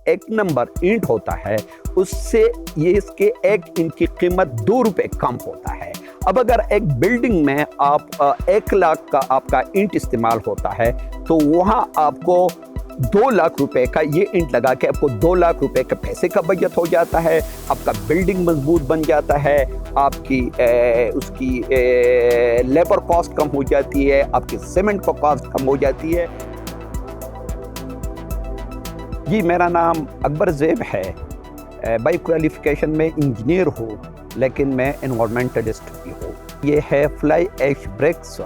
एक नंबर ईंट होता है उससे ये इसके एक ईंट की कीमत 2 रुपये कम होता है। अब अगर एक बिल्डिंग में आप 1 लाख का आपका ईंट इस्तेमाल होता है तो वहाँ आपको 2 लाख रुपए का ये ईंट लगा के आपको 2 लाख रुपए के पैसे का बचत हो जाता है, आपका बिल्डिंग मजबूत बन जाता है, आपकी उसकी लेबर कॉस्ट कम हो जाती है, आपकी सीमेंट का कॉस्ट कम हो जाती है। जी मेरा नाम अकबर ज़ेब है, बाई क्वालिफिकेशन में इंजीनियर हूँ लेकिन मैं एनवायरमेंटलिस्ट भी हूँ। ये है fly ash bricks.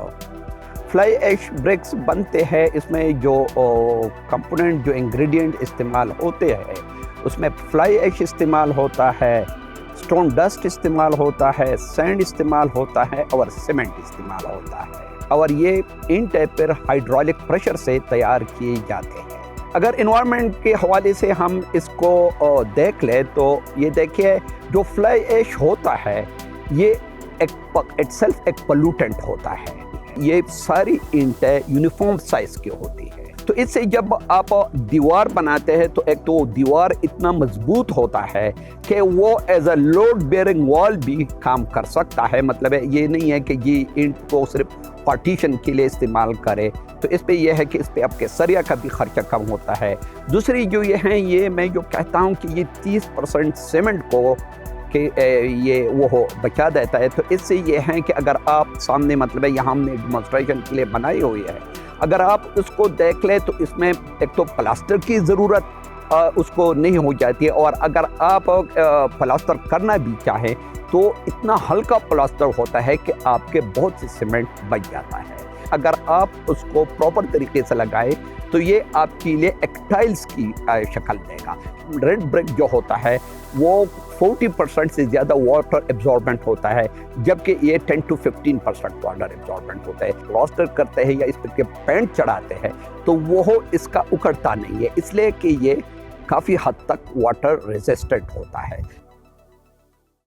Fly ash bricks बनते हैं, इसमें जो कंपोनेंट जो इंग्रेडिएंट इस्तेमाल होते हैं उसमें फ्लाई ऐश इस्तेमाल होता है, स्टोन डस्ट इस्तेमाल होता है, सैंड इस्तेमाल होता है और सीमेंट इस्तेमाल होता है और ये ईंट पर हाइड्रोलिक प्रेशर से तैयार किए जाते हैं। अगर इन्वायरमेंट के हवाले से हम इसको देख लें तो ये देखिए जो फ्लाई ऐश होता है ये इटसेल्फ एक पोल्यूटेंट होता है। ये सारी ईंटें यूनिफॉर्म साइज की होती है, तो इससे जब आप दीवार बनाते हैं तो एक तो दीवार इतना मजबूत होता है कि वो as a load bearing wall भी काम कर सकता है। मतलब ये नहीं है कि ये ईंट को सिर्फ पार्टीशन के लिए इस्तेमाल करे, तो इस पे ये है कि इस पे आपके सरिया का भी खर्चा कम होता है। दूसरी जो ये है, ये मैं जो कहता हूँ कि ये 30% सीमेंट को कि ये वो हो बचा देता है। तो इससे ये है कि अगर आप सामने मतलब है यहाँ हमने डेमोन्स्ट्रेशन के लिए बनाई हुई है, अगर आप उसको देख लें तो इसमें एक तो प्लास्टर की ज़रूरत उसको नहीं हो जाती है, और अगर आप प्लास्टर करना भी चाहें तो इतना हल्का प्लास्टर होता है कि आपके बहुत से सीमेंट बच जाता है। अगर आप उसको प्रॉपर तरीके से लगाएं तो ये आपके लिए एक टाइल्स की शक्ल देगा। रेड ब्रिक जो होता है वो 40% से ज़्यादा वाटर एब्जॉर्बेंट होता है, जबकि ये 10 to 15% वाटर एब्जॉर्बेंट होता है। प्लास्टर करते हैं या इस पर पेंट चढ़ाते हैं तो वो इसका उखड़ता नहीं है, इसलिए कि ये काफ़ी हद तक वाटर रेजिस्टेंट होता है।